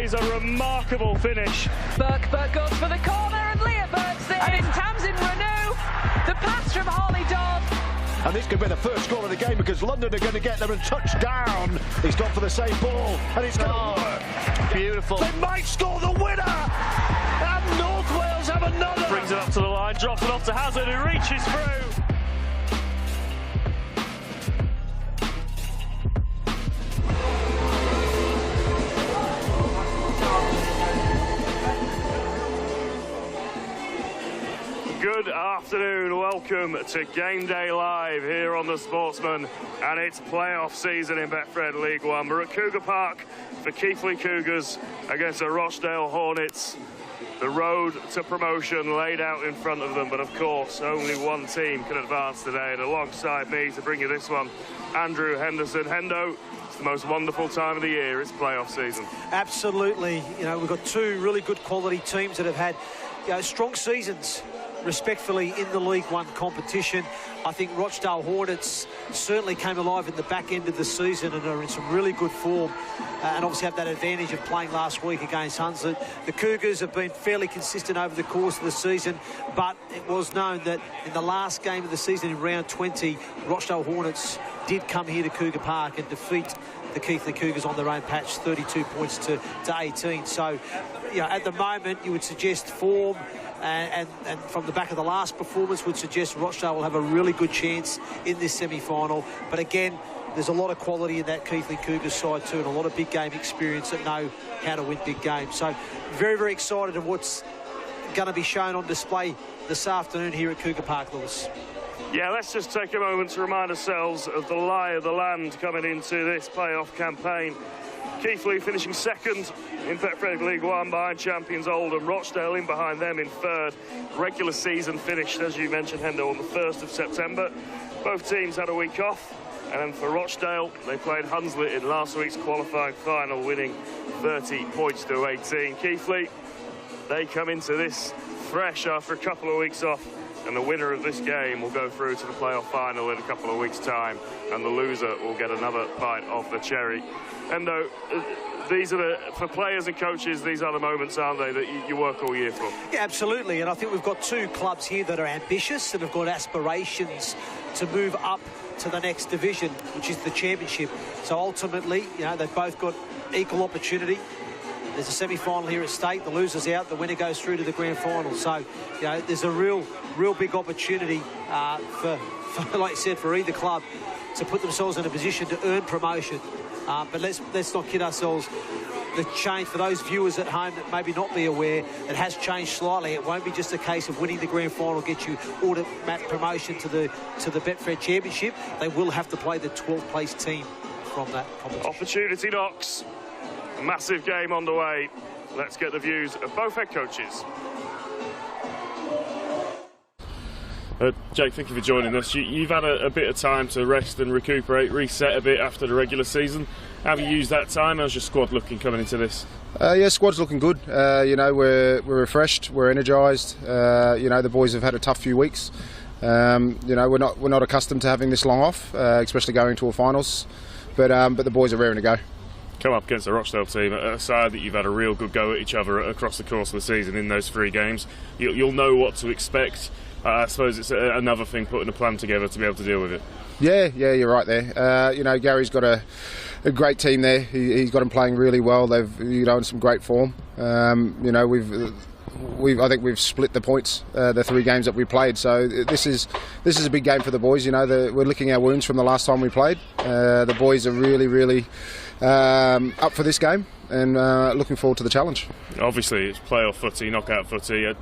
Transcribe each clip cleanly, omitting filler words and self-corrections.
is a remarkable finish. Burke goes for the corner and Leah Burke's in. And it's Tamsin Renew. The pass from Holly Dodd. And this could be the first goal of the game because London are going to get there and touch down. He's gone for the same ball and it's going to work. Beautiful. They might score the winner. And North Wales have another. Brings it up to the line, drops it off to Hazard, who reaches through. Good afternoon, welcome to Game Day Live here on The Sportsman, and it's playoff season in Betfred League One. We're at Cougar Park for Keighley Cougars against the Rochdale Hornets. The road to promotion laid out in front of them, but of course only one team can advance today, and alongside me to bring you this one, Andrew Henderson. Hendo, it's the most wonderful time of the year, it's playoff season. Absolutely. You know, we've got two really good quality teams that have had, you know, strong seasons respectfully in the League One competition. I think Rochdale Hornets certainly came alive in the back end of the season and are in some really good form, and obviously have that advantage of playing last week against Hunslet. The Cougars have been fairly consistent over the course of the season, but it was known that in the last game of the season in round 20, Rochdale Hornets did come here to Cougar Park and defeat the Keighley Cougars on their own patch, 32 points to 18. So, you know, at the moment you would suggest form and from the back of the last performance would suggest Rochdale will have a really good chance in this semi-final. But again, there's a lot of quality in that Keighley Cougars side too, and a lot of big game experience that know how to win big games. So very, very excited of what's going to be shown on display this afternoon here at Cougar Park, Lewis. Yeah, let's just take a moment to remind ourselves of the lie of the land coming into this playoff campaign. Keighley finishing second in Betfred League One behind champions Oldham. Rochdale in behind them in third. Regular season finished, as you mentioned, Hendo, on the 1st of September. Both teams had a week off. And then for Rochdale, they played Hunslet in last week's qualifying final, winning 30 points to 18. Keighley, they come into this fresh after a couple of weeks off. And the winner of this game will go through to the playoff final in a couple of weeks' time, and the loser will get another bite of the cherry. And these are for players and coaches, these are the moments, aren't they, that you work all year for? Yeah, absolutely. And I think we've got two clubs here that are ambitious and have got aspirations to move up to the next division, which is the championship. So ultimately, you know, they've both got equal opportunity. There's a semi-final here at State. The loser's out. The winner goes through to the grand final. So, you know, there's a real big opportunity for, like you said, for either club to put themselves in a position to earn promotion. But let's not kid ourselves. The change for those viewers at home that maybe not be aware, it has changed slightly. It won't be just a case of winning the grand final get you automatic promotion to the Betfred Championship. They will have to play the 12th place team from that competition. Opportunity knocks. A massive game on the way. Let's get the views of both head coaches. Jake, thank you for joining us. You've had a bit of time to rest and recuperate, reset a bit after the regular season. How have you used that time? How's your squad looking coming into this? Yeah, squad's looking good. You know, we're refreshed, we're energised. You know, the boys have had a tough few weeks. You know, we're not accustomed to having this long off, especially going to a finals. But the boys are raring to go. Come up against the Rochdale team, a side that you've had a real good go at each other across the course of the season in those 3 games. You'll know what to expect. I suppose it's another thing putting a plan together to be able to deal with it. Yeah, you're right there. You know, Gary's got a great team there. He's got them playing really well. They've, you know, in some great form. You know, I think we've split the points, the 3 games that we played. So this is a big game for the boys. You know, we're licking our wounds from the last time we played. The boys are really up for this game and looking forward to the challenge. Obviously, it's playoff footy, knockout footy.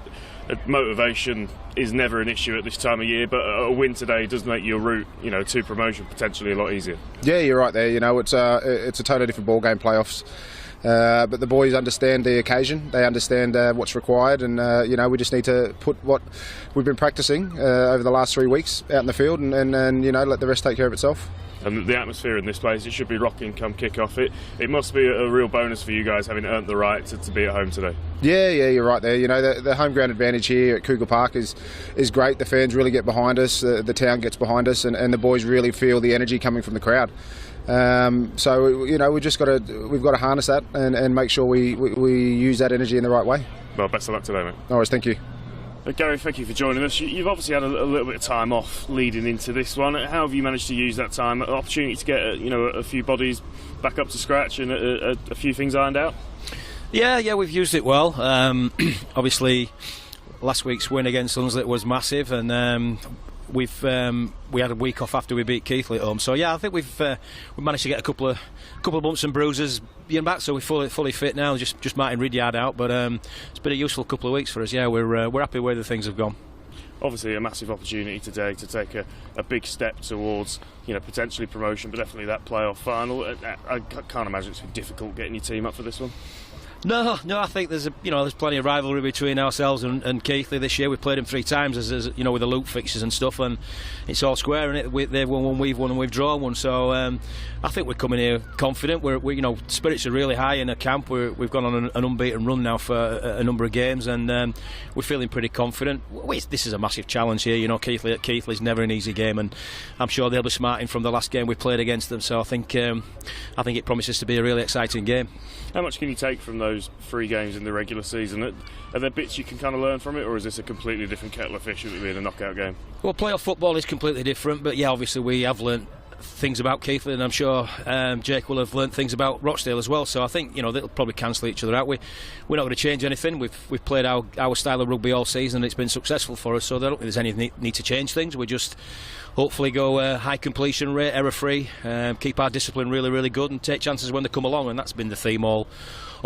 Motivation is never an issue at this time of year, but a win today does make your route, you know, to promotion potentially a lot easier. Yeah, you're right there. You know, it's a totally different ball game, playoffs. But the boys understand the occasion. They understand what's required, and you know, we just need to put what we've been practicing over the last 3 weeks out in the field, and you know, let the rest take care of itself. And the atmosphere in this place, it should be rocking come kick-off. It must be a real bonus for you guys having earned the right to be at home today. Yeah, you're right there. You know, the home ground advantage here at Cougar Park is great. The fans really get behind us, the town gets behind us, and the boys really feel the energy coming from the crowd. So you know, we've got to harness that and make sure we use that energy in the right way. Well, best of luck today, mate. Always, thank you. Gary, thank you for joining us. You've obviously had a little bit of time off leading into this one. How have you managed to use that time? An opportunity to get a few bodies back up to scratch and a few things ironed out? Yeah, we've used it well. Obviously, last week's win against Hunslet was massive, and we had a week off after we beat Keighley at home. So yeah, I think we've managed to get a couple of bumps and bruises being back, so we're fully fit now. Just Martin Ridyard out, but it's been a useful couple of weeks for us. Yeah, we're happy where the things have gone. Obviously, a massive opportunity today to take a big step towards potentially promotion, but definitely that playoff final. I can't imagine it's been difficult getting your team up for this one. No, I think there's plenty of rivalry between ourselves and Keighley this year. We've played them 3 times as with the loop fixtures and stuff, and it's all square. And they've won one, we've won, and we've drawn one. So I think we're coming here confident. We spirits are really high in the camp. We've gone on an unbeaten run now for a number of games, and we're feeling pretty confident. This is a massive challenge here. Keighley's never an easy game, and I'm sure they'll be smarting from the last game we played against them. So I think it promises to be a really exciting game. How much can you take from those 3 games in the regular season? Are there bits you can kind of learn from it, or is this a completely different kettle of fish with it being a knockout game? Well, playoff football is completely different, but yeah, obviously we have learnt things about Keighley, and I'm sure Jake will have learnt things about Rochdale as well. So I think they'll probably cancel each other out. We're not going to change anything. We've played our style of rugby all season, and it's been successful for us. So I don't think there's any need to change things. We just hopefully go high completion rate, error free, keep our discipline really, really good, and take chances when they come along. And that's been the theme all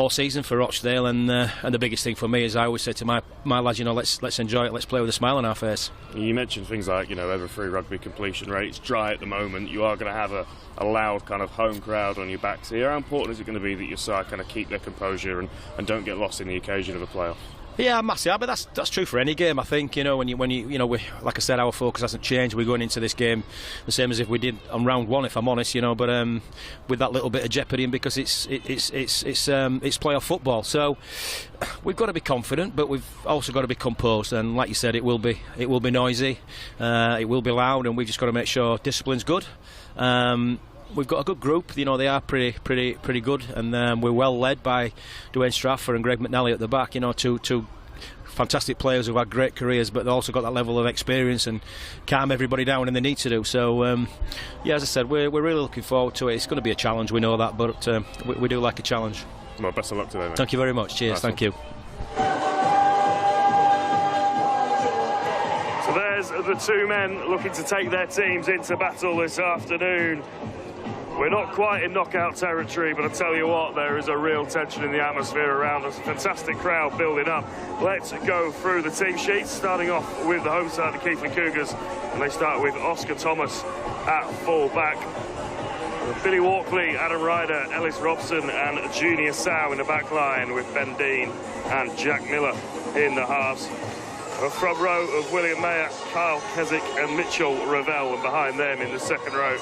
season for Rochdale, and the biggest thing for me is I always say to my lads, let's enjoy it, let's play with a smile on our face. You mentioned things like error free rugby completion rate. It's dry at the moment. You are going to have a loud kind of home crowd on your backs here. How important is it going to be that your side kind of keep their composure and don't get lost in the occasion of a playoff? Yeah, massive. But that's true for any game. I think when you like I said, our focus hasn't changed. We're going into this game the same as if we did on round 1, if I'm honest. But with that little bit of jeopardy, and because it's playoff football, so we've got to be confident, but we've also got to be composed. And like you said, it will be noisy, it will be loud, and we've just got to make sure discipline's good. We've got a good group. They are pretty good, and we're well led by Dwayne Straffer and Greg McNally at the back. Two fantastic players who've had great careers, but they've also got that level of experience and calm everybody down when they need to do. So, as I said, we're really looking forward to it. It's going to be a challenge, we know that, but we do like a challenge. Well, best of luck today, mate. Thank you very much. Cheers. Nice Thank one. you. So there's the 2 men looking to take their teams into battle this afternoon. We're not quite in knockout territory, but I tell you what, there is a real tension in the atmosphere around us. A fantastic crowd building up. Let's go through the team sheets, starting off with the home side, the Keighley Cougars, and they start with Oscar Thomas at full back. Billy Walkley, Adam Ryder, Ellis Robson and Junior Sow in the back line, with Ben Dean and Jack Miller in the halves. A front row of William Mayer, Kyle Keswick and Mitchell Ravel, and behind them in the second row,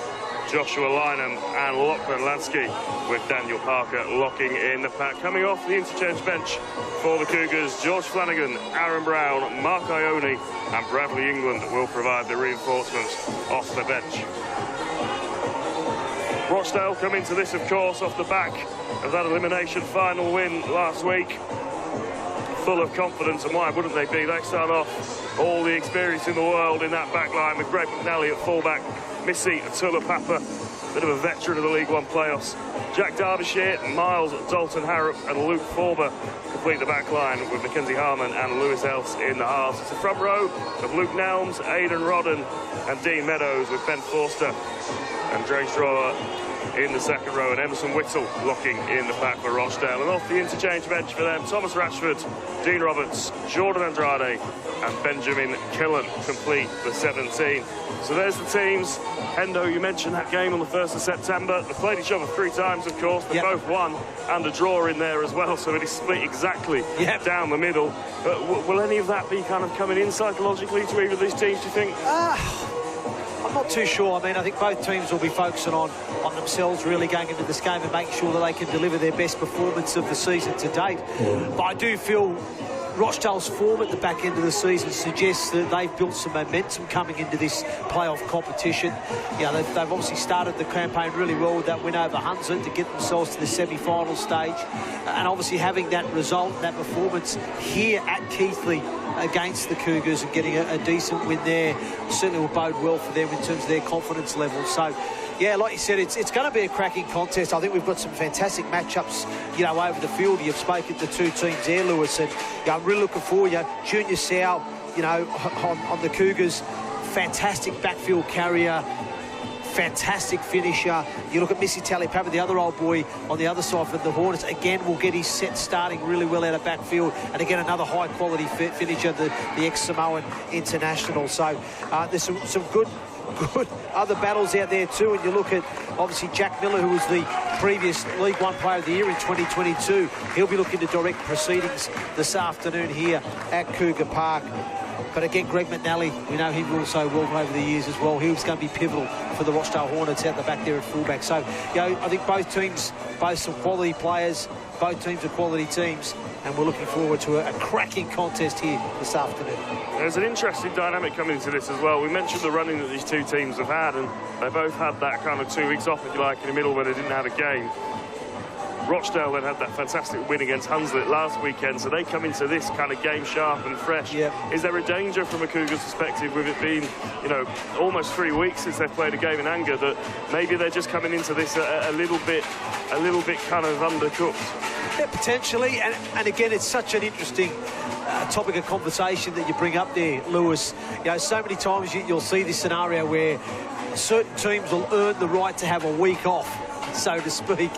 Joshua Lynham and Lachlan Lansky, with Daniel Parker locking in the pack. Coming off the interchange bench for the Cougars, George Flanagan, Aaron Brown, Mark Ione and Bradley England will provide the reinforcements off the bench. Rochdale come into this, of course, off the back of that elimination final win last week. Full of confidence, and why wouldn't they be? They start off all the experience in the world in that back line, with Greg McNally at fullback, Missy Tulapapa, bit of a veteran of the League One playoffs. Jack Derbyshire, Miles Dalton Harrop and Luke Forber complete the back line, with Mackenzie Harmon and Lewis Else in the halves. It's a front row of Luke Nelms, Aidan Rodden and Dean Meadows, with Ben Forster and Dre Strower in the second row, and Emerson Whittle locking in the pack for Rochdale. And off the interchange bench for them, Thomas Ratchford, Dean Roberts, Jordan Andrade and Benjamin Killen complete the 17. So there's the teams. Hendo, you mentioned that game on the 1st of September. They played each other 3 times, of course. They both won, and a draw in there as well, so it is split exactly down the middle. But will any of that be kind of coming in psychologically to either of these teams, do you think? I'm not too sure. I mean, I think both teams will be focusing on themselves, really going into this game and making sure that they can deliver their best performance of the season to date. But I do feel Rochdale's form at the back end of the season suggests that they've built some momentum coming into this playoff competition. They've obviously started the campaign really well with that win over Hunslet to get themselves to the semi-final stage. And obviously having that result, that performance here at Keighley against the Cougars and getting a decent win there certainly will bode well for them in terms of their confidence level. So, yeah, like you said, it's going to be a cracking contest. I think we've got some fantastic matchups, over the field. You've spoken to two teams there, Lewis, and I'm really looking forward. Junior Sow, on the Cougars, fantastic backfield carrier, fantastic finisher. You look at Missy Talipapa, the other old boy on the other side for the Hornets. Again, will get his set starting really well out of backfield. And again, another high-quality finisher, the ex-Samoan international. So there's some good other battles out there too. And you look at, obviously, Jack Miller, who was the previous League One Player of the Year in 2022. He'll be looking to direct proceedings this afternoon here at Cougar Park. But again, Greg McNally, we know him also well over the years as well. He was going to be pivotal for the Rochdale Hornets out the back there at fullback. So, I think both teams, both some quality players, both teams are quality teams, and we're looking forward to a cracking contest here this afternoon. There's an interesting dynamic coming into this as well. We mentioned the running that these two teams have had, and they both had that kind of 2 weeks off, if you like, in the middle where they didn't have a game. Rochdale then had that fantastic win against Hunslet last weekend, so they come into this kind of game sharp and fresh. Yep. Is there a danger from a Cougars perspective with it being, almost 3 weeks since they've played a game in anger, that maybe they're just coming into this a little bit kind of undercooked? Yeah, potentially, and again, it's such an interesting topic of conversation that you bring up there, Lewis. So many times you'll see this scenario where certain teams will earn the right to have a week off, so to speak.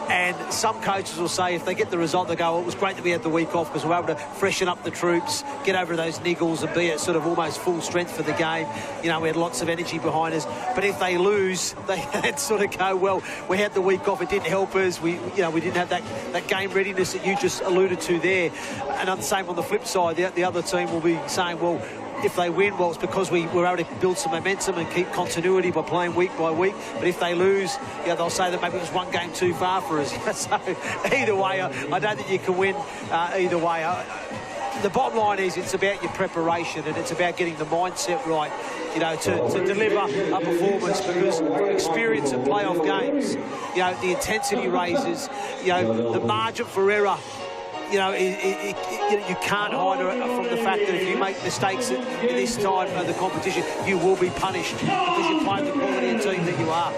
And some coaches will say if they get the result, they go, well, it was great that we had the week off because we were able to freshen up the troops, get over those niggles and be at sort of almost full strength for the game. We had lots of energy behind us. But if they lose, they sort of go, well, we had the week off, it didn't help us. We didn't have that game readiness that you just alluded to there. And on the same on the flip side, the other team will be saying, well, if they win, well, it's because we were able to build some momentum and keep continuity by playing week by week. But if they lose, they'll say that maybe it was one game too far for us. So either way, I don't think you can win either way. The bottom line is it's about your preparation and it's about getting the mindset right, to deliver a performance, because experience in playoff games, the intensity raises, the margin for error. You can't hide from the fact that if you make mistakes at this time of the competition, you will be punished because you're playing the quality of team that you are.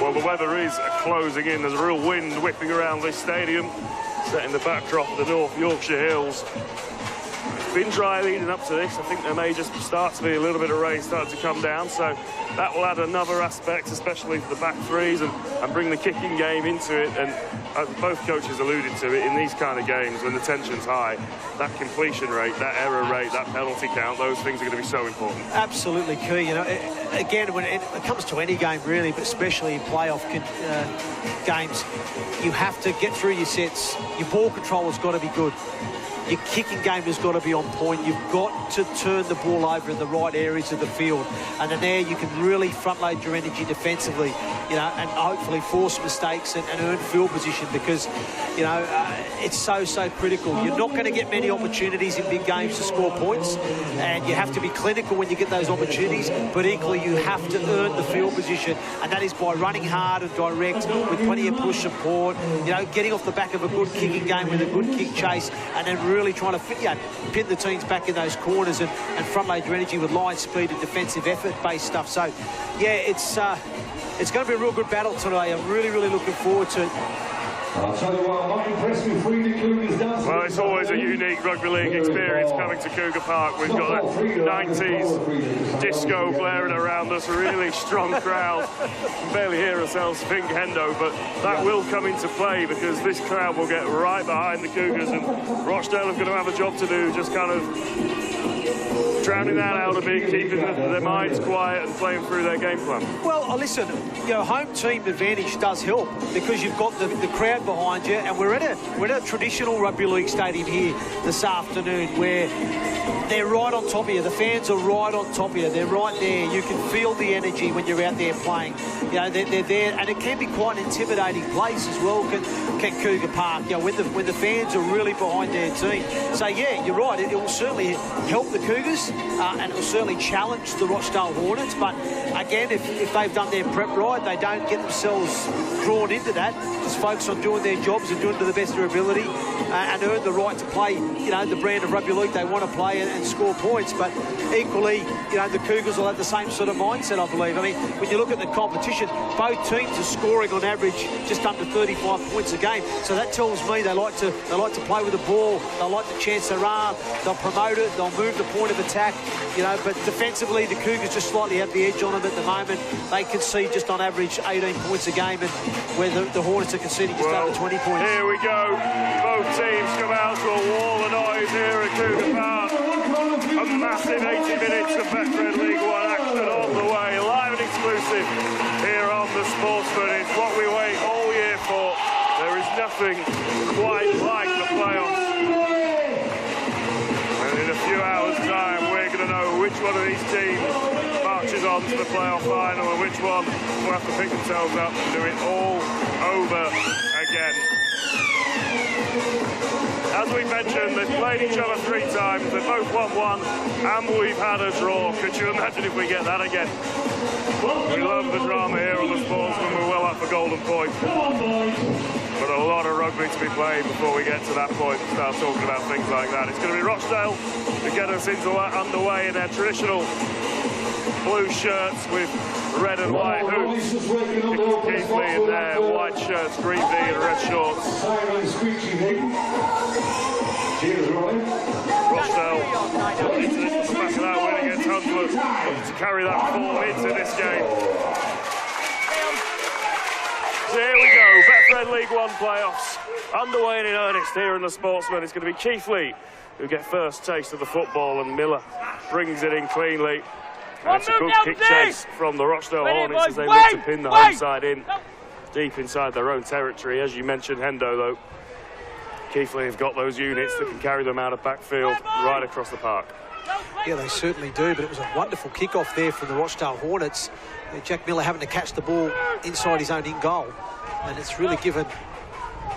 Well, the weather is closing in. There's a real wind whipping around this stadium, setting the backdrop of the North Yorkshire Hills. It's been dry leading up to this. I think there may just start to be a little bit of rain starting to come down, so that will add another aspect, especially for the back threes, and bring the kicking game into it. And both coaches alluded to it, in these kind of games when the tension's high, that completion rate, that error rate, that penalty count, those things are going to be so important. Absolutely key. Again, when it comes to any game really, but especially in playoff games, you have to get through your sets. Your ball control has got to be good. Your kicking game has got to be on point. You've got to turn the ball over in the right areas of the field. And then there you can really front-load your energy defensively, and hopefully force mistakes and earn field position, because, it's so critical. You're not going to get many opportunities in big games to score points, and you have to be clinical when you get those opportunities, but equally you have to earn the field position, and that is by running hard and direct with plenty of push support, getting off the back of a good kicking game with a good kick chase, and then really trying to pin the teams back in those corners and front-load your energy with line speed and defensive effort-based stuff. So, yeah, it's going to be a real good battle today. I'm really looking forward to it. Well, it's always a unique rugby league experience coming to Cougar Park. We've got a 90s disco blaring around us, a really strong crowd. We can barely hear ourselves think hendo, but that will come into play because this crowd will get right behind the Cougars, and Rochdale are going to have a job to do, just kind of drowning that out a bit, keeping their minds quiet and playing through their game plan? Well, listen, home team advantage does help because you've got the crowd behind you, and we're at a traditional rugby league stadium here this afternoon where they're right on top of you. The fans are right on top of you. They're right there. You can feel the energy when you're out there playing. They're there, and it can be quite an intimidating place as well. Can Cougar Park? When the fans are really behind their team. So yeah, you're right. It will certainly help the Cougars, and it will certainly challenge the Rochdale Hornets. But again, if they've done their prep right, they don't get themselves drawn into that. Just focus on doing their jobs and doing it to the best of their ability, and earn the right to play. The brand of rugby league they want to play and score points. But equally, the Cougars will have the same sort of mindset, I believe. I mean, when you look at the competition, both teams are scoring on average just under 35 points a game. So that tells me they like to play with the ball. They like to chance their arm. They'll promote it. They'll move the point of attack. But defensively, the Cougars just slightly have the edge on them at the moment. They concede just on average 18 points a game, and where the Hornets are conceding just over 20 points. Here we go. Both teams come out to a wall of noise here at Cougar Park. A massive 80 minutes of Betfred League One action on the way, live and exclusive here on The Sportsman. It's what we wait all year for. There is nothing quite like the playoffs. And in a few hours' time, we're going to know which one of these teams marches on to the playoff final and which one will have to pick themselves up and do it all over again. As we mentioned, they've played each other 3 times, they've both won 1, and we've had a draw. Could you imagine if we get that again? We love the drama here on The Sportsman, we're well up for golden point. But a lot of rugby to be played before we get to that point and start talking about things like that. It's going to be Rochdale to get us underway in their traditional blue shirts with red and white hoops. Keighley in their white shirts, green V and red shorts. Rochdale into this back of that win against Hunslet to carry that form into this game. So here we go, Betfred League One playoffs underway and in earnest here in The Sportsman. It's going to be Keighley who get first taste of the football, and Miller brings it in cleanly. And it's a good kick chase from the Rochdale Hornets as they look to pin the home side in deep inside their own territory. As you mentioned, Hendo, though, Keighley have got those units that can carry them out of backfield right across the park. Yeah, they certainly do, but it was a wonderful kick-off there from the Rochdale Hornets. Jack Miller having to catch the ball inside his own in-goal, and it's really given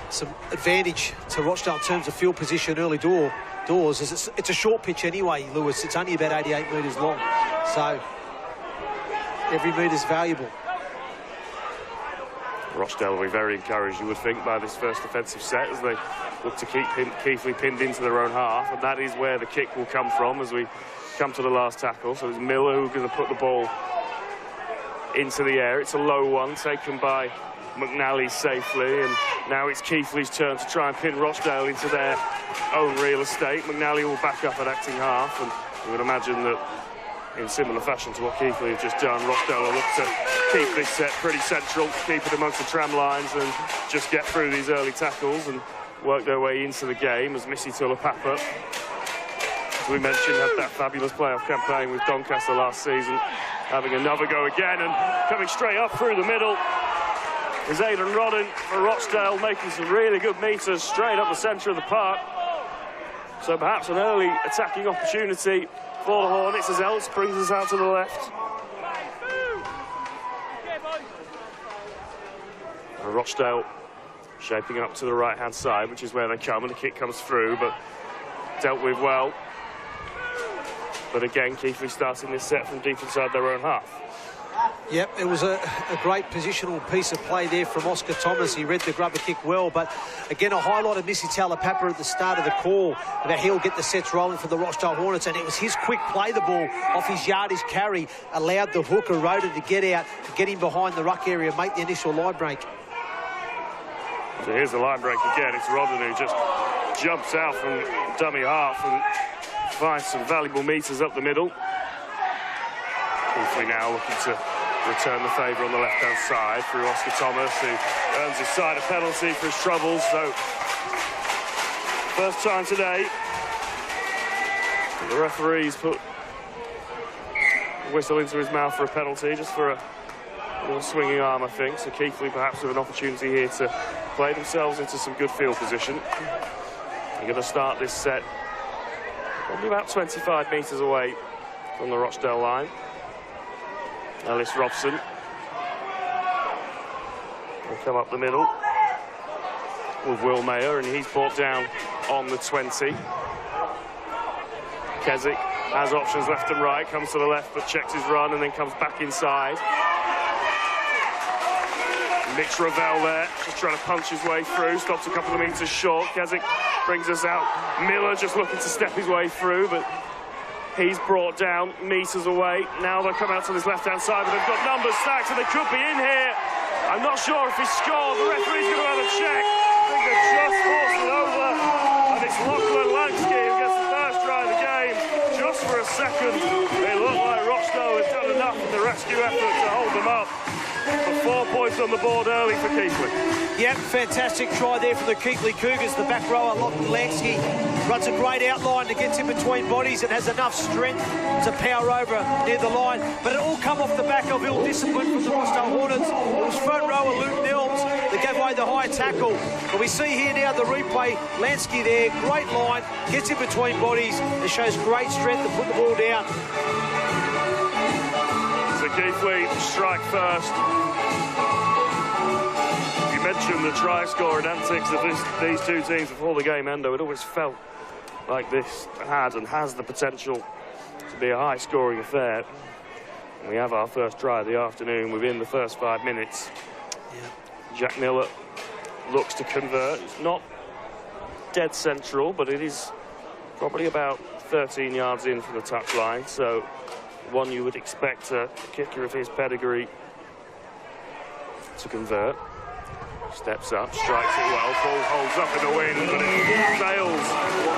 some advantage to Rochdale in terms of field position early doors. It's a short pitch anyway, Lewis. It's only about 88 metres long, so every metre is valuable. Rochdale will be very encouraged, you would think, by this first defensive set as they look to keep Keighley pinned into their own half, and that is where the kick will come from as we come to the last tackle. So it's Miller who's going to put the ball into the air. It's a low one taken by McNally safely, and now it's Keighley's turn to try and pin Rochdale into their own real estate. McNally will back up at acting half, and you would imagine that in similar fashion to what Keighley have just done, Rochdale will look to keep this set pretty central, keep it amongst the tram lines and just get through these early tackles and work their way into the game as Missy Tulapapa, as we mentioned, had that fabulous playoff campaign with Doncaster last season, having another go again and coming straight up through the middle is Aidan Rodden for Rochdale, making some really good meters straight up the centre of the park. So perhaps an early attacking opportunity for the Hornets as Ellis brings us out to the left. And Rochdale shaping up to the right-hand side, which is where they come, and the kick comes through, but dealt with well. But again, Keighley starting this set from deep inside their own half. Yep, it was a great positional piece of play there from Oscar Thomas. He read the grubber kick well, but again, a highlight of Missy Talapapa at the start of the call about he'll get the sets rolling for the Rochdale Hornets, and it was his quick play the ball off his yardage carry, allowed the hooker Rhoda to get out, to get him behind the ruck area, make the initial line break. So here's the line break again. It's Rodden who just jumps out from dummy half and finds some valuable meters up the middle. Keighley now looking to return the favour on the left-hand side through Oscar Thomas, who earns his side a penalty for his troubles. So, first time today, the referees put whistle into his mouth for a penalty, just for a little swinging arm, I think. So Keighley perhaps with an opportunity here to play themselves into some good field position. They're going to start this set probably about 25 metres away from the Rochdale line. Ellis Robson will come up the middle with Will Mayer, and he's brought down on the 20. Keswick has options left and right, comes to the left but checks his run and then comes back inside. Mitch Ravel there, just trying to punch his way through, stops a couple of metres short. Keswick brings us out. Miller just looking to step his way through, but he's brought down metres away. Now they'll come out to this left-hand side, but they've got numbers stacked, so they could be in here. I'm not sure if he scored. The referee's going to have a check. I think they've just forced it over, and it's Lachlan Lansky who gets the first try of the game. Just for a second, it looked like Rochdale had done enough in the rescue effort to hold them up. But 4 points on the board early for Keighley. Yep, fantastic try there from the Keighley Cougars. The back rower, Lachlan Lansky, runs a great outline to get in between bodies and has enough strength to power over near the line. But it all come off the back of ill discipline from the Rochdale Hornets. It was front rower Luke Nelms that gave away the high tackle. But we see here now the replay, Lansky there, great line, gets in between bodies and shows great strength to put the ball down. So Keighley strike first. You mentioned the try scoring antics of these two teams before the game, Endo. It always felt like this had and has the potential to be a high-scoring affair. And we have our first try of the afternoon within the first 5 minutes. Yeah. Jack Miller looks to convert. It's not dead central, but it is probably about 13 yards in from the touchline, so one you would expect a kicker of his pedigree to convert. Steps up, strikes it well, ball holds up in the wind, but it sails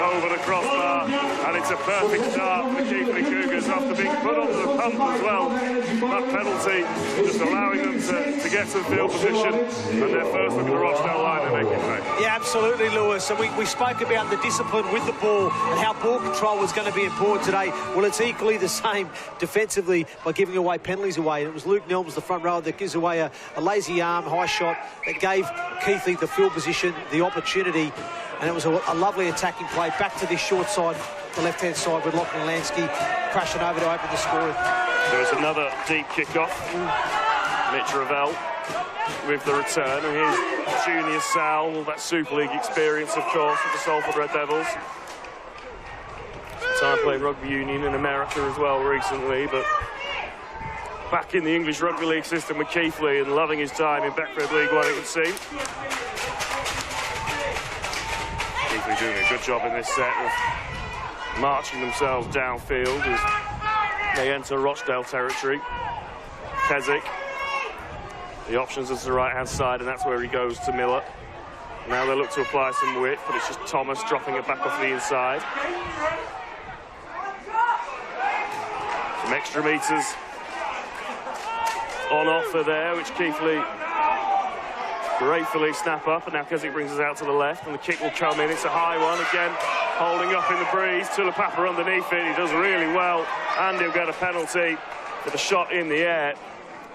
over the crossbar, and it's a perfect start for the Keighley Cougars after being put onto the pump as well. That penalty just allowing them to get to the field position, and their first look at the Rochdale line, they're making pay. Yeah, absolutely, Lewis. And we spoke about the discipline with the ball and how ball control was going to be important today. Well, it's equally the same defensively by giving away penalties away. And it was Luke Nelms, the front rower, that gives away a lazy arm, high shot that gave Keighley the field position, the opportunity, and it was a lovely attacking play back to this short side, the left-hand side, with Lachlan Lansky crashing over to open the scoring. There's another deep kick-off. Mitch Ravel with the return, and here's Junior Sal, all that Super League experience, of course, with the Salford Red Devils. Some time playing rugby union in America as well recently, but back in the English Rugby League system with Keighley and loving his time in Betfred League One, it would seem. Keighley doing a good job in this set of marching themselves downfield as they enter Rochdale territory. Keswick, the options is the right-hand side, and that's where he goes to Miller. Now they look to apply some width, but it's just Thomas dropping it back off the inside. Some extra metres on offer there, which Keighley gratefully snap up, and now Keswick brings us out to the left, and the kick will come in. It's a high one again, holding up in the breeze. Tulapapa underneath it, he does really well, and he'll get a penalty for the shot in the air.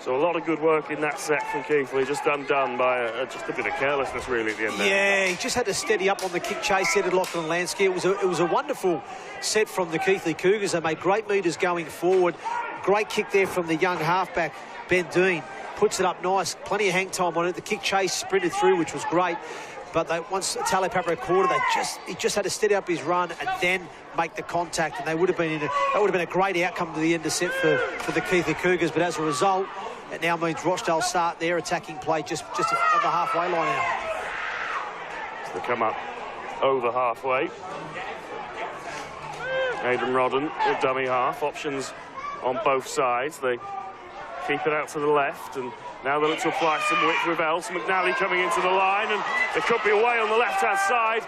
So a lot of good work in that set from Keighley, just undone by just a bit of carelessness really at the end there. Yeah, he just had to steady up on the kick chase, said Lachlan Lansky. It was a wonderful set from the Keighley Cougars. They made great metres going forward. Great kick there from the young halfback, Ben Dean. Puts it up nice, plenty of hang time on it. The kick chase sprinted through, which was great. But once Tulapapa caught it, he just had to steady up his run and then make the contact, and that would have been a great outcome to the end of set for the Keighley Cougars. But as a result, it now means Rochdale start their attacking play just on the halfway line now. So they come up over halfway. Aidan Rodden with dummy half, options on both sides. They keep it out to the left, and now they look to apply some width with Else. McNally coming into the line, and there could be a way on the left-hand side.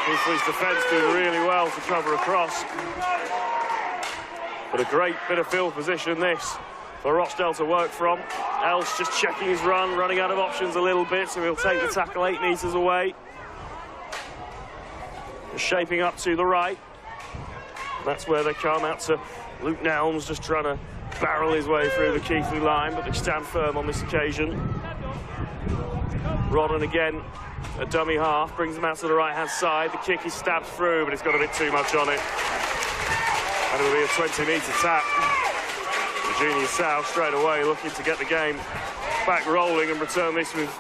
Keighley's defence doing really well to cover across. But a great bit of field position this for Rochdale to work from. Else just checking his run, running out of options a little bit, so he'll take the tackle 8 metres away. Shaping up to the right. That's where they come out to Luke Nelms, just trying to barrel his way through the Keighley line, but they stand firm on this occasion. Rodden again, a dummy half, brings them out to the right-hand side. The kick is stabbed through, but it's got a bit too much on it. And it'll be a 20-metre tap. Virginia South straight away looking to get the game back rolling and return this with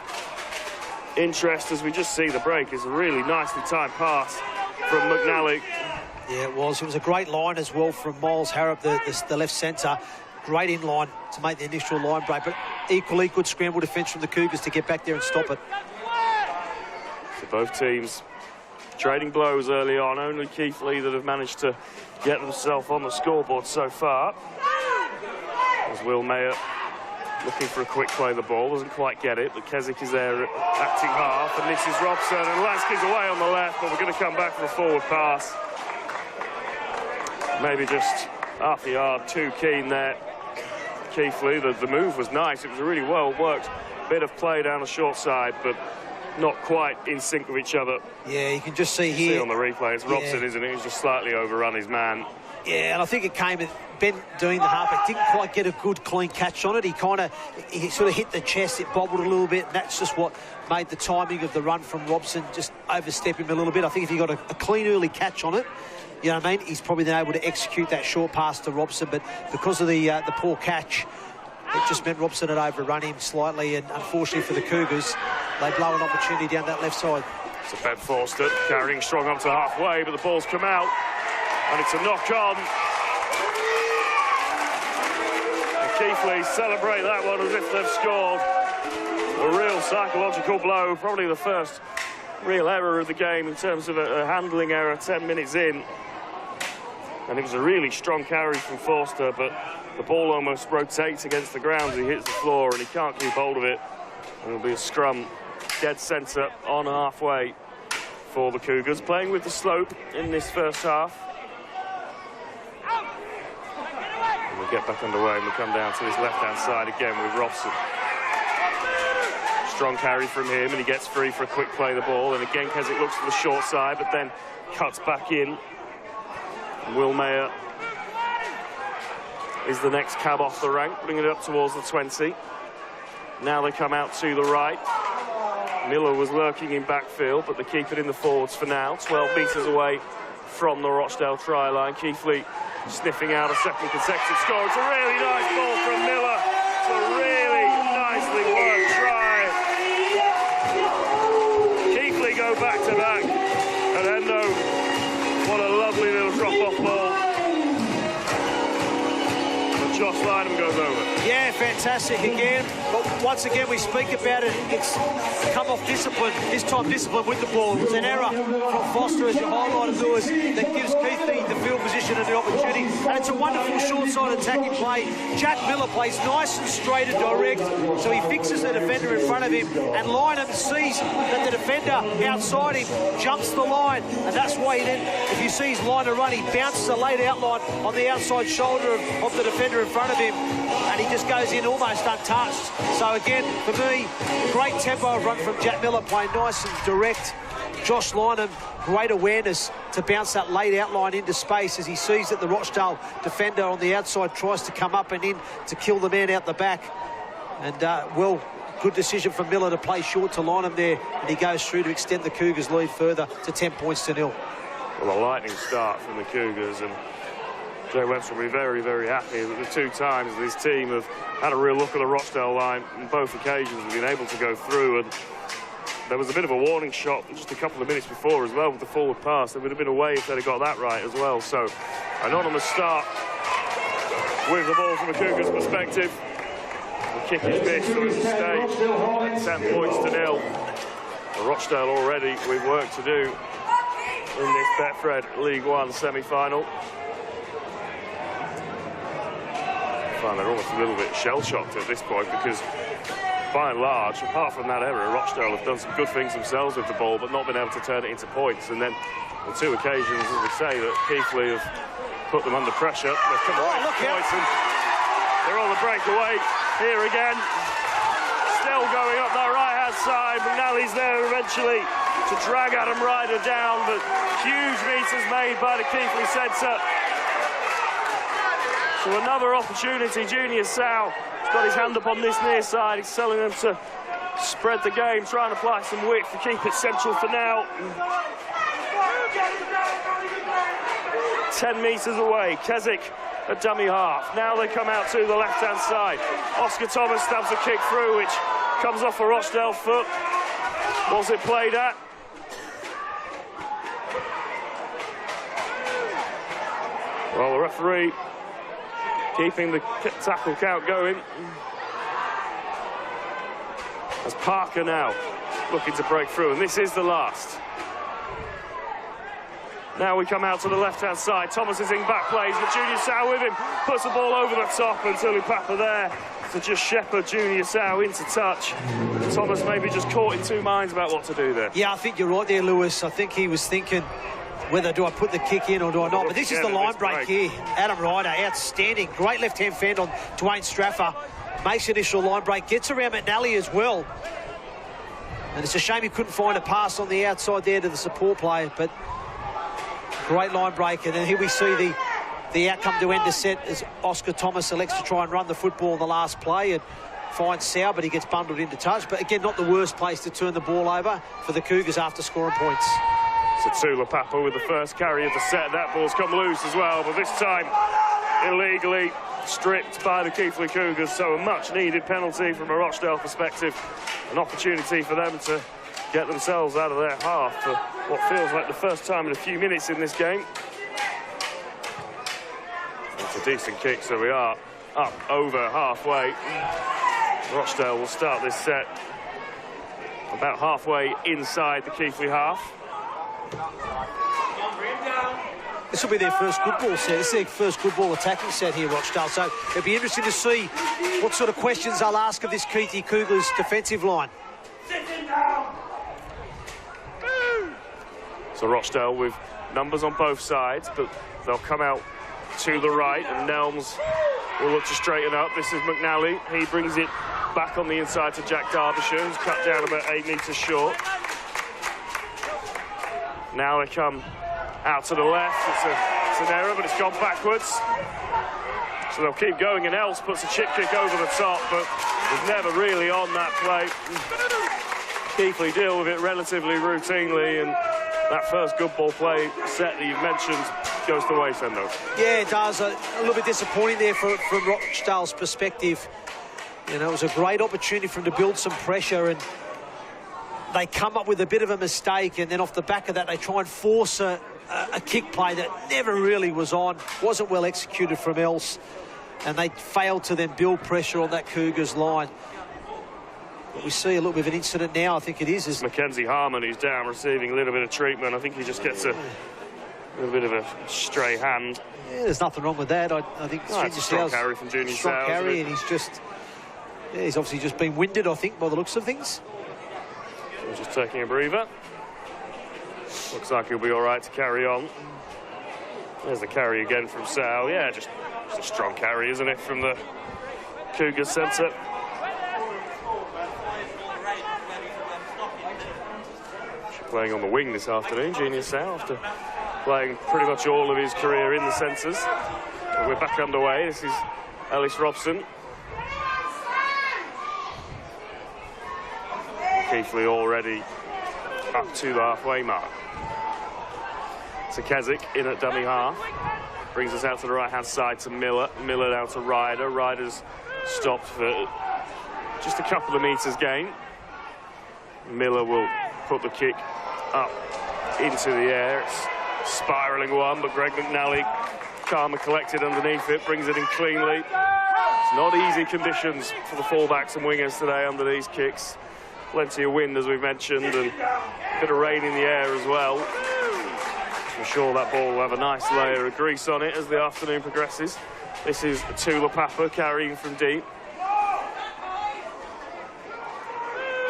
interest as we just see the break. It's a really nicely timed pass from McNally. Yeah, it was. It was a great line as well from Miles Harrop, the left centre. Great in line to make the initial line break, but equally good scramble defence from the Cougars to get back there and stop it. So both teams trading blows early on. Only Keighley that have managed to get themselves on the scoreboard so far. As Will Mayer looking for a quick play of the ball, doesn't quite get it, but Keswick is there acting half, and this is Robson, and Lansky's away on the left, but we're going to come back for a forward pass. Maybe just half a yard too keen there. Keighley, the move was nice. It was a really well worked bit of play down the short side, but not quite in sync with each other. Yeah, you can just see here. See on the replay, it's Robson, isn't it? He's just slightly overrun his man. Yeah, and I think it came with Ben doing the half, but didn't quite get a good clean catch on it. He sort of hit the chest, it bobbled a little bit, and that's just what made the timing of the run from Robson just overstep him a little bit. I think if he got a clean early catch on it, you know what I mean, he's probably been able to execute that short pass to Robson, but because of the poor catch, it just meant Robson had overrun him slightly, and unfortunately for the Cougars, they blow an opportunity down that left side. So Ben Forster carrying strong up to halfway, but the ball's come out, and it's a knock-on. And Keighley celebrate that one as if they've scored. A real psychological blow, probably the first real error of the game in terms of a handling error 10 minutes in. And it was a really strong carry from Forster, but the ball almost rotates against the ground as he hits the floor, and he can't keep hold of it. And it'll be a scrum dead centre on halfway for the Cougars, playing with the slope in this first half. And we'll get back underway, and we'll come down to this left-hand side again with Robson. Strong carry from him, and he gets free for a quick play of the ball, and again Keswick looks to the short side, but then cuts back in. Will Mayer is the next cab off the rank, bringing it up towards the 20. Now they come out to the right. Miller was lurking in backfield, but they keep it in the forwards for now. 12 metres away from the Rochdale try line. Keighley sniffing out a second consecutive score. It's a really nice ball from Miller. It's a really nicely worked try. Keighley go back to back, and Endo, what a lovely little drop-off ball. And Josh Lynham goes over. Yeah, fantastic again. But once again, we speak about it. It's come off discipline, this time discipline with the ball. It's an error from Foster, as you highlighted, Lewis, that gives Keighley the field position and the opportunity. And it's a wonderful short-side attacking play. Jack Miller plays nice and straight and direct, so he fixes the defender in front of him. And Lynham sees that the defender outside him jumps the line. And that's why he then, if you see his line of run, he bounces a late outline on the outside shoulder of the defender in front of him. And he just goes in almost untouched. So again, for me, great tempo of run from Jack Miller, playing nice and direct. Josh Lynham, great awareness to bounce that late outline into space as he sees that the Rochdale defender on the outside tries to come up and in to kill the man out the back. And well, good decision from Miller to play short to Lynham there, and he goes through to extend the Cougars' lead further to 10 points to 0. Well, a lightning start from the Cougars, and Joe Webster will be very, very happy that the two times this team have had a real look at the Rochdale line on both occasions have been able to go through. And there was a bit of a warning shot just a couple of minutes before as well with the forward pass. There would have been a way if they'd have got that right as well. So, anonymous start with the ball from a Cougars perspective. The kick is missed, so it's a stage. 10 points to 0. For Rochdale already with work to do in this Betfred League One semi-final. They're almost a little bit shell-shocked at this point because, by and large, apart from that error, Rochdale have done some good things themselves with the ball but not been able to turn it into points. And then the two occasions, as we say, that Keighley have put them under pressure, they've come away with points, and they're on the breakaway here again. Still going up their right-hand side. McNally's there eventually to drag Adam Ryder down, but huge meters made by the Keighley centre. So another opportunity. Junior Sal has got his hand up on this near side. He's telling them to spread the game, try and apply some width to keep it central for now. 10 metres away, Keighley at dummy half. Now they come out to the left-hand side. Oscar Thomas stabs a kick through, which comes off a Rochdale foot. Was it played at? Well, the referee keeping the tackle count going. As Parker now looking to break through, and this is the last. Now we come out to the left-hand side. Thomas is in back plays, but Junior Sow with him. Puts the ball over the top until Papa there to just shepherd Junior Sow into touch. Thomas maybe just caught in two minds about what to do there. Yeah, I think you're right there, Lewis. I think he was thinking, whether do I put the kick in or do I not? But this is the line break here. Adam Ryder, outstanding. Great left-hand fend on Dwayne Straffer. Makes initial line break, gets around McNally as well. And it's a shame he couldn't find a pass on the outside there to the support player, but great line break. And then here we see the outcome to end the set as Oscar Thomas elects to try and run the football in the last play and finds Sow, but he gets bundled into touch. But again, not the worst place to turn the ball over for the Cougars after scoring points. So Papa with the first carry of the set. That ball's come loose as well, but this time illegally stripped by the Keighley Cougars. So a much-needed penalty from a Rochdale perspective. An opportunity for them to get themselves out of their half for what feels like the first time in a few minutes in this game. It's a decent kick, so we are up over halfway. Rochdale will start this set about halfway inside the Keighley half. This will be their first good ball set. This is their first good ball attacking set here, Rochdale. So it'll be interesting to see what sort of questions they'll ask of this Keighley Cougars defensive line. So Rochdale with numbers on both sides, but they'll come out to the right, and Nelms will look to straighten up. This is McNally. He brings it back on the inside to Jack Derbyshire, who's cut down about 8 metres short. Now they come out to the left. It's an error, but it's gone backwards. So they'll keep going, and Els puts a chip kick over the top, but was never really on that play. Keighley deal with it relatively routinely, and that first good ball play set that you've mentioned goes to waste, Endo. Yeah, it does. A little bit disappointing there from Rochdale's perspective. You know, it was a great opportunity for them to build some pressure, and they come up with a bit of a mistake, and then off the back of that, they try and force a kick play that never really was on, wasn't well executed from Els, and they failed to then build pressure on that Cougars line. But we see a little bit of an incident now, I think it is. Mackenzie Harmon, who's down, receiving a little bit of treatment. I think he just gets a little bit of a stray hand. Yeah, there's nothing wrong with that. I think it's a strong carry from Junior Strong Sowers, carry, and he's obviously just been winded, I think, by the looks of things. So just taking a breather. Looks like he'll be all right to carry on. There's the carry again from Sow. Yeah, just a strong carry, isn't it, from the Cougars centre. Playing on the wing this afternoon, Junior Sow, after playing pretty much all of his career in the centres. But we're back underway. This is Ellis Robson. Keighley already up to the halfway mark. So Keswick in at dummy half. Brings us out to the right-hand side to Miller. Miller down to Ryder. Ryder's stopped for just a couple of metres gain. Miller will put the kick up into the air. It's spiralling one, but Greg McNally, calm and collected underneath it, brings it in cleanly. It's not easy conditions for the fullbacks and wingers today under these kicks. Plenty of wind, as we've mentioned, and a bit of rain in the air as well. I'm sure that ball will have a nice layer of grease on it as the afternoon progresses. This is Tula Papa carrying from deep.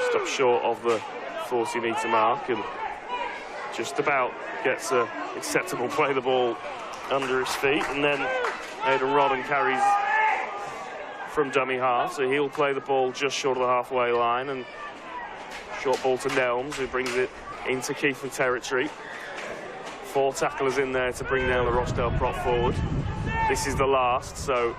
Stop short of the 40-metre mark and just about gets a acceptable play the ball under his feet, and then Aidan Rodden carries from dummy half, so he'll play the ball just short of the halfway line, and short ball to Nelms, who brings it into Keighley territory. 4 tacklers in there to bring down the Rochdale prop forward. This is the last, so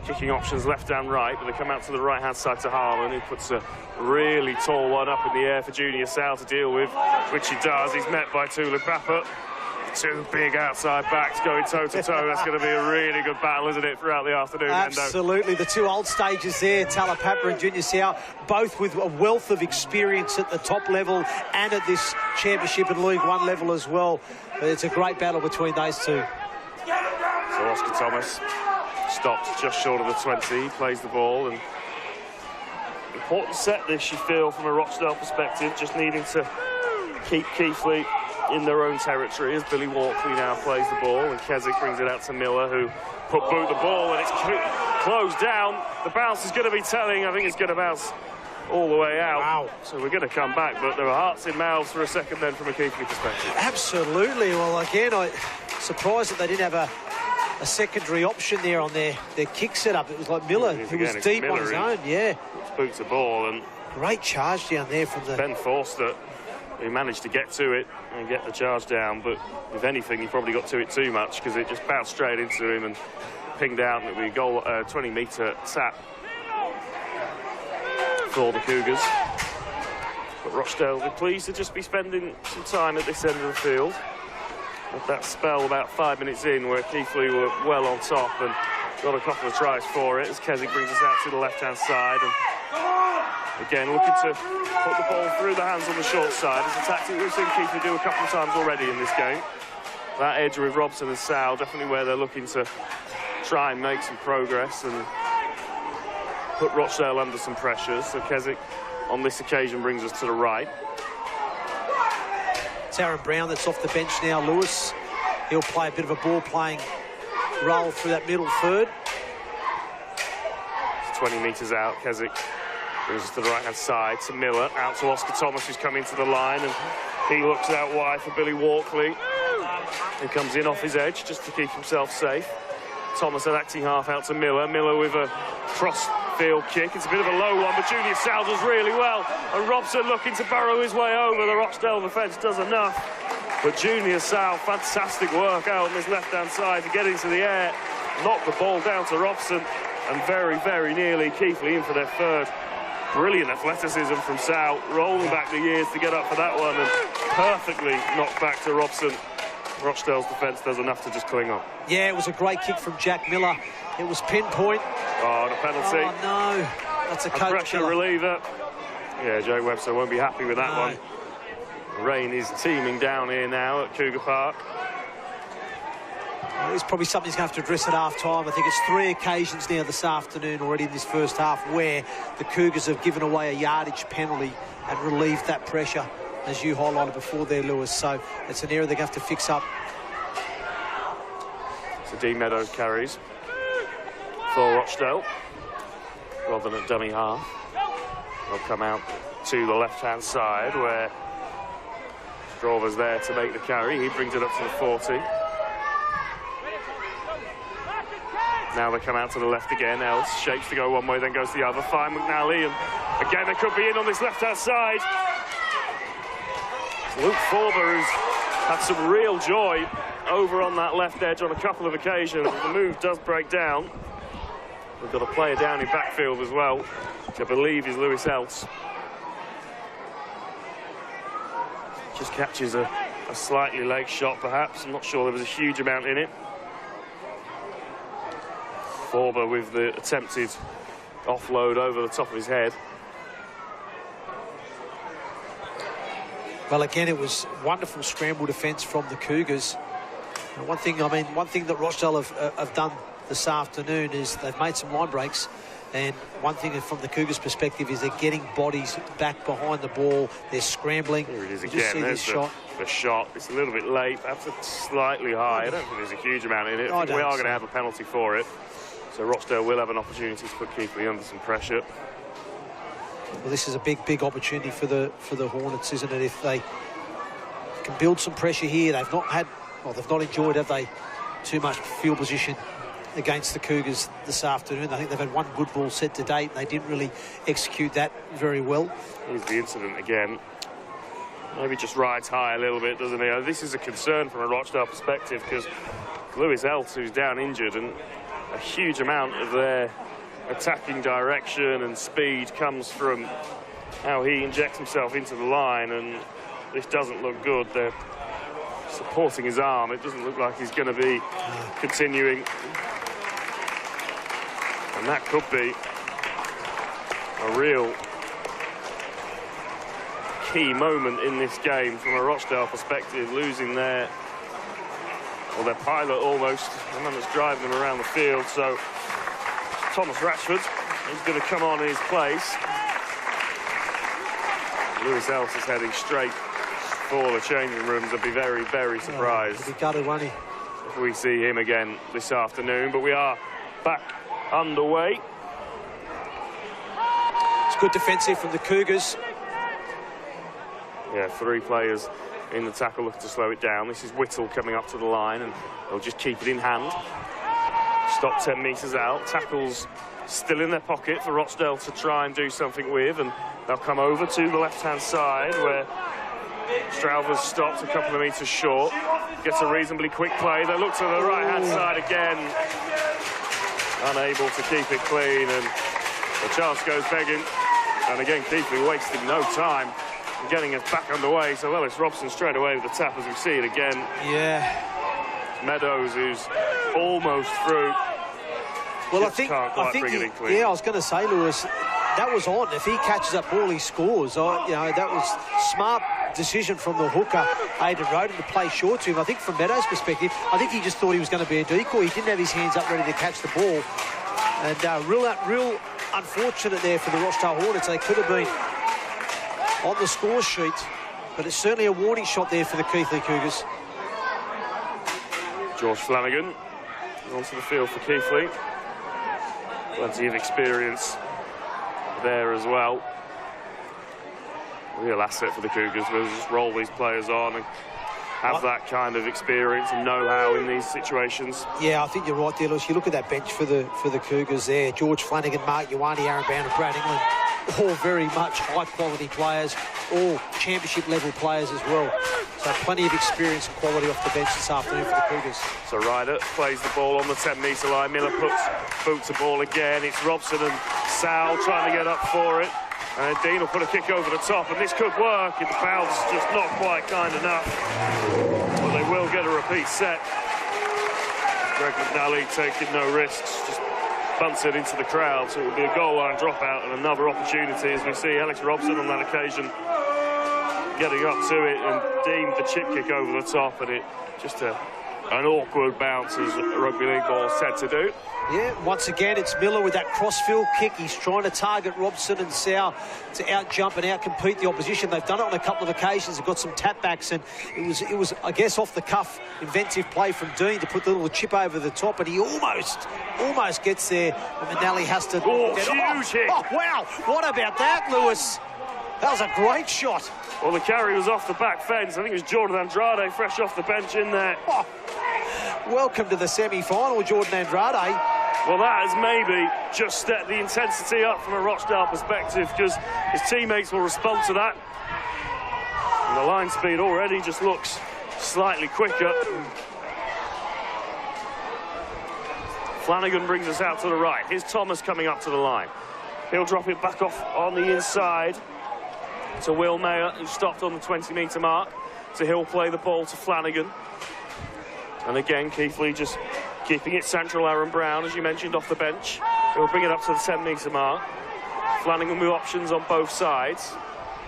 kicking options left and right, but they come out to the right-hand side to Harlan, who puts a really tall one up in the air for Junior Sal to deal with, which he does. He's met by Tula Papa. 2 big outside backs going toe-to-toe. That's going to be a really good battle, isn't it, throughout the afternoon, Absolutely. The 2 old stages there, Talapapa and Junior Sal, both with a wealth of experience at the top level and at this championship and League One level as well. But it's a great battle between those 2. So Oscar Thomas stopped just short of the 20. He plays the ball, and important set this, you feel, from a Rochdale perspective, just needing to keep Keighley in their own territory as Billy Walkley now plays the ball, and Keswick brings it out to Miller, who boot the ball, and it's closed down. The bounce is going to be telling. I think it's going to bounce all the way out. Wow. So we're going to come back, but there were hearts in mouths for a second then from a Keighley perspective. Absolutely. Well, again, I'm surprised that they didn't have a secondary option there on their kick setup. It was like Miller, who was deep on his own. Yeah. Boots the ball, and great charge down there from the... Ben Forster, who managed to get to it and get the charge down, but if anything, he probably got to it too much because it just bounced straight into him and pinged out, and it'll be a goal, 20-metre tap for the Cougars. But Rochdale will be pleased to just be spending some time at this end of the field. With that spell about 5 minutes in where Keighley were well on top and got a couple of tries for it, as Keswick brings us out to the left-hand side. And again, looking to put the ball through the hands on the short side. It's a tactic we've seen Keighley do a couple of times already in this game. That edge with Robson and Sal, definitely where they're looking to try and make some progress and put Rochdale under some pressure. So Keswick, on this occasion, brings us to the right. It's Aaron Brown that's off the bench now, Lewis. He'll play a bit of a ball-playing role through that middle third. 20 metres out, Keswick brings us to the right-hand side to Miller, out to Oscar Thomas, who's come into the line, and he looks out wide for Billy Walkley, who comes in off his edge just to keep himself safe. Thomas at acting half out to Miller. Miller with a cross-field kick. It's a bit of a low one, but Junior Sal does really well, and Robson looking to burrow his way over. The Rochdale defence does enough, but Junior Sal, fantastic work out on this left-hand side to get into the air, knock the ball down to Robson, and very, very nearly Keighley in for their third. Brilliant athleticism from Sal, rolling back the years to get up for that one, and perfectly knocked back to Robson. Rochdale's defence does enough to just cling on. Yeah, it was a great kick from Jack Miller. It was pinpoint. Oh, the penalty. Oh, no. That's a coach pressure killer. reliever. Yeah, Joe Webster won't be happy with that one. Rain is teeming down here now at Cougar Park. Well, it's probably something he's going to have to address at half-time. I think it's 3 occasions now this afternoon already in this first half where the Cougars have given away a yardage penalty and relieved that pressure, as you highlighted before there, Lewis. So it's an area they're going to have to fix up. So Dean Meadows carries for Rochdale rather than a dummy half. They'll come out to the left-hand side where Strover's there to make the carry. He brings it up to the 40. Now they come out to the left again. Els shapes to go one way, then goes the other. Fine McNally, and again they could be in on this left-hand side. Luke Forber, who's had some real joy over on that left edge on a couple of occasions. The move does break down. We've got a player down in backfield as well, which I believe is Lewis Els. Just catches a slightly late shot, perhaps. I'm not sure there was a huge amount in it. Forber with the attempted offload over the top of his head. Well, again, it was wonderful scramble defence from the Cougars. And one thing that Rochdale have done this afternoon is they've made some line breaks. And one thing from the Cougars' perspective is they're getting bodies back behind the ball. They're scrambling. Here it is you again. just see There's this shot. The shot. It's a little bit late, perhaps slightly high. I don't think there's a huge amount in it. I think we are going to have a penalty for it. So Rochdale will have an opportunity to put Keighley under some pressure. Well, this is a big opportunity for the Hornets, isn't it? If they can build some pressure here, they've not enjoyed, have they, too much field position against the Cougars this afternoon. I think they've had one good ball set to date. They didn't really execute that very well. Here's the incident again. Maybe just rides high a little bit, doesn't he? This is a concern from a Rochdale perspective because Lewis Elt, who's down injured, and a huge amount of their attacking direction and speed comes from how he injects himself into the line, and this doesn't look good. They're supporting his arm. It doesn't look like he's going to be continuing. And that could be a real key moment in this game from a Rochdale perspective, losing their pilot almost, the man that's driving them around the field. So Thomas Ratchford is going to come on in his place. Lewis Else is heading straight for the changing rooms. I'd be very, very surprised if we see him again this afternoon. But we are back underway. It's good defensive from the Cougars. Yeah, 3 players in the tackle looking to slow it down. This is Whittle coming up to the line, and they'll just keep it in hand. Stop 10 metres out. Tackles still in their pocket for Rochdale to try and do something with, and they'll come over to the left-hand side where Strauver's stopped a couple of metres short. Gets a reasonably quick play. They look to the right-hand side again. Unable to keep it clean, and the chance goes begging. And again, Keighley wasting no time getting us back underway. So Ellis Robson straight away with the tap as we see it again. Yeah. Meadows, who's almost through. Well, I think yeah, I was going to say, Lewis, that was on. If he catches that ball, he scores. You know, that was smart decision from the hooker, Aidan Roden, to play short to him. I think from Meadows' perspective, I think he just thought he was going to be a decoy. He didn't have his hands up ready to catch the ball. And real unfortunate there for the Rochdale Hornets. They could have been on the score sheet, but it's certainly a warning shot there for the Keighley Cougars. George Flanagan onto the field for Keighley. Plenty of experience there as well. Real asset for the Cougars. We'll just roll these players on and have that kind of experience and know-how in these situations. Yeah, I think you're right there, Lewis. You look at that bench for the Cougars there. George Flanagan, Mark Ioane, Aaron Bound and Brad England. All very much high-quality players, all championship-level players as well. So plenty of experience and quality off the bench this afternoon for the Cougars. So Ryder plays the ball on the 10-metre line. Miller boots the ball again. It's Robson and Sal trying to get up for it. And Dean will put a kick over the top, and this could work. The bounce just not quite kind enough. But they will get a repeat set. Greg McNally taking no risks, just bunts it into the crowd, so it will be a goal line dropout and another opportunity as we see Alex Robson on that occasion getting up to it and deemed the chip kick over the top, and it just an awkward bounce as a rugby league ball said to do. Yeah, once again it's Miller with that crossfield kick. He's trying to target Robson and Sal to out-jump and out-compete the opposition. They've done it on a couple of occasions. They've got some tap-backs, and it was I guess off the cuff inventive play from Dean to put the little chip over the top, and he almost gets there, and McNally has to huge hit. Oh wow, what about that, Lewis? That was a great shot. Well, the carry was off the back fence. I think it was Jordan Andrade fresh off the bench in there. Welcome to the semi-final, Jordan Andrade. Well, that has maybe just stepped the intensity up from a Rochdale perspective, because his teammates will respond to that. And the line speed already just looks slightly quicker. Flanagan brings us out to the right. Here's Thomas coming up to the line. He'll drop it back off on the inside to Will Mayer, who stopped on the 20-metre mark. So he'll play the ball to Flanagan. And again, Keighley just keeping it central. Aaron Brown, as you mentioned, off the bench. He'll bring it up to the 10-metre mark. Flanagan with options on both sides.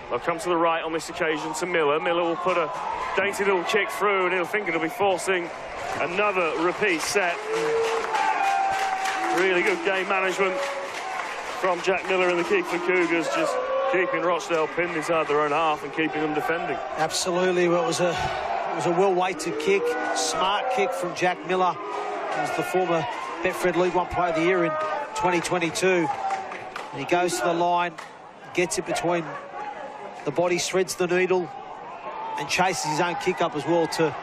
They'll come to the right on this occasion to Miller. Miller will put a dainty little kick through, and he'll think it'll be forcing another repeat set. Really good game management from Jack Miller and the Keighley Cougars, just keeping Rochdale pinned inside their own half and keeping them defending. Absolutely. Well, it was a well-weighted kick, smart kick from Jack Miller. He was the former Betfred League One Player of the Year in 2022. And he goes to the line, gets it between the body, threads the needle, and chases his own kick up as well to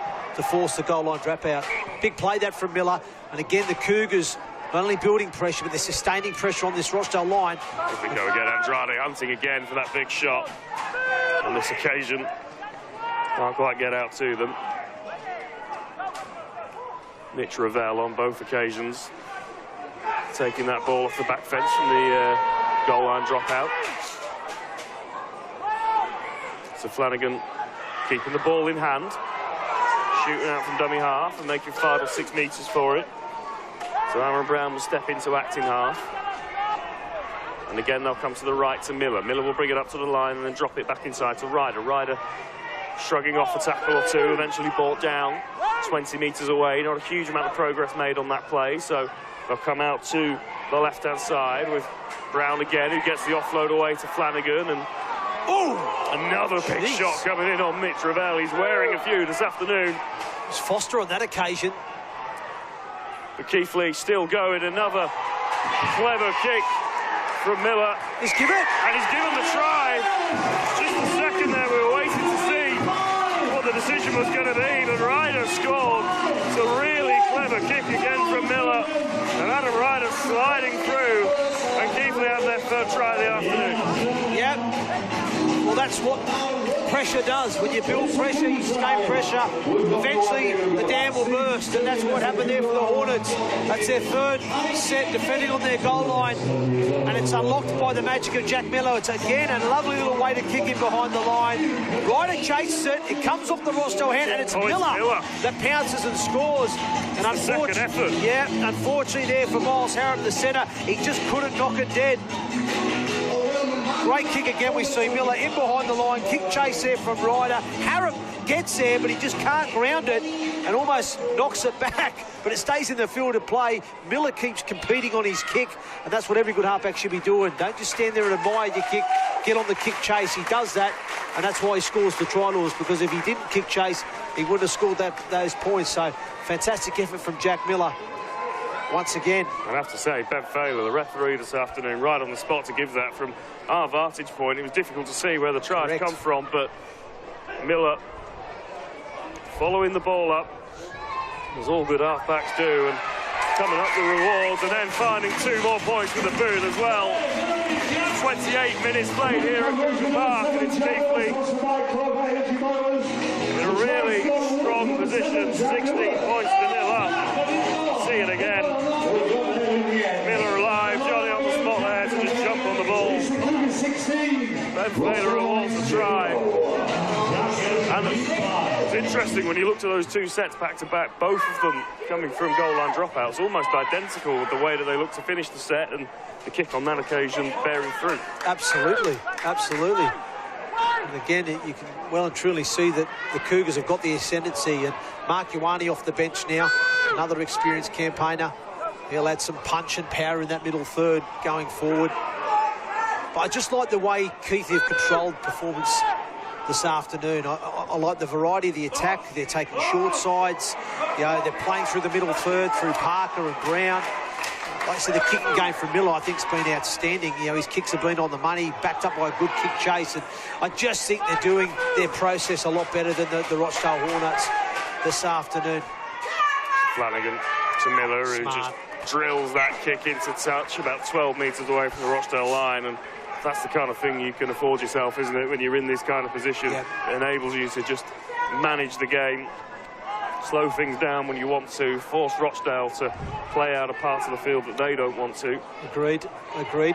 force the goal line dropout. Big play that from Miller. And again, the Cougars not only building pressure, but they're sustaining pressure on this Rochdale line. Here we go again, Andrade hunting again for that big shot on this occasion. Can't quite get out to them. Mitch Ravel on both occasions, taking that ball off the back fence from the goal line dropout. So Flanagan keeping the ball in hand, shooting out from dummy half and making 5 or 6 metres for it. So Aaron Brown will step into acting half. And again, they'll come to the right to Miller. Miller will bring it up to the line and then drop it back inside to Ryder. Ryder shrugging off a tackle or two, eventually brought down 20 metres away. Not a huge amount of progress made on that play, so they'll come out to the left-hand side with Brown again, who gets the offload away to Flanagan. And another big shot coming in on Mitch Ravel. He's wearing a few this afternoon. It was Foster on that occasion. But Keighley still going. Another clever kick from Miller. He's given it. And he's given the try. Just a second there, we were waiting to see what the decision was going to be, but Ryder scored. It's a really clever kick again from Miller. And Adam Ryder sliding through. And Keighley have their third try of the afternoon. Yep. Well, that's what pressure does. When you build pressure, you sustain pressure, eventually the dam will burst, and that's what happened there for the Hornets. That's their third set, defending on their goal line, and it's unlocked by the magic of Jack Miller. It's again a lovely little way to kick him behind the line. Ryder chases it, it comes off the Rochdale hand, and it's Miller that pounces and scores. And unfortunately, unfortunately there for Miles Harrop, the centre, he just couldn't knock it dead. Great kick again, we see Miller in behind the line, kick chase there from Ryder. Harrop gets there, but he just can't ground it and almost knocks it back, but it stays in the field of play. Miller keeps competing on his kick, and that's what every good halfback should be doing. Don't just stand there and admire your kick, get on the kick chase. He does that, and that's why he scores the try, Lewis, because if he didn't kick chase, he wouldn't have scored those points. So, fantastic effort from Jack Miller. Once again. I have to say, Ben Fowler, the referee this afternoon, right on the spot to give that from our vantage point. It was difficult to see where the try had come from, but Miller following the ball up, as all good halfbacks do, and coming up the rewards, and then finding 2 more points with the boot as well. 28 minutes played here at Cougar Park, and it's Keighley in a really strong position, 16 points to 0 up. See it again. Miller alive, Johnny on the spot there to just jump on the ball. Ben Fowler wants to try. And it's interesting when you look to those 2 sets back to back, both of them coming from goal line dropouts, almost identical with the way that they look to finish the set, and the kick on that occasion bearing fruit. Absolutely, absolutely. And again, you can well and truly see that the Cougars have got the ascendancy, and Mark Ioane off the bench now, another experienced campaigner. He'll add some punch and power in that middle third going forward. But I just like the way Keith have controlled performance this afternoon. I like the variety of the attack. They're taking short sides. You know, they're playing through the middle third through Parker and Brown. Like I said, the kicking game from Miller, I think, has been outstanding. You know, his kicks have been on the money, backed up by a good kick chase. And I just think they're doing their process a lot better than the Rochdale Hornets this afternoon. Flanagan to Miller, who just drills that kick into touch about 12 metres away from the Rochdale line. And that's the kind of thing you can afford yourself, isn't it, when you're in this kind of position? It enables you to just manage the game, slow things down when you want to, force Rochdale to play out a part of the field that they don't want to. Agreed.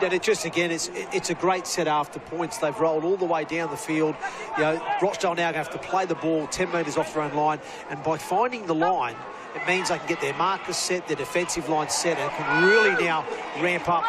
And it just, again, it's a great set after points. They've rolled all the way down the field. You know, Rochdale now have to play the ball 10 metres off their own line, and by finding the line, it means they can get their markers set, their defensive line set, and can really now ramp up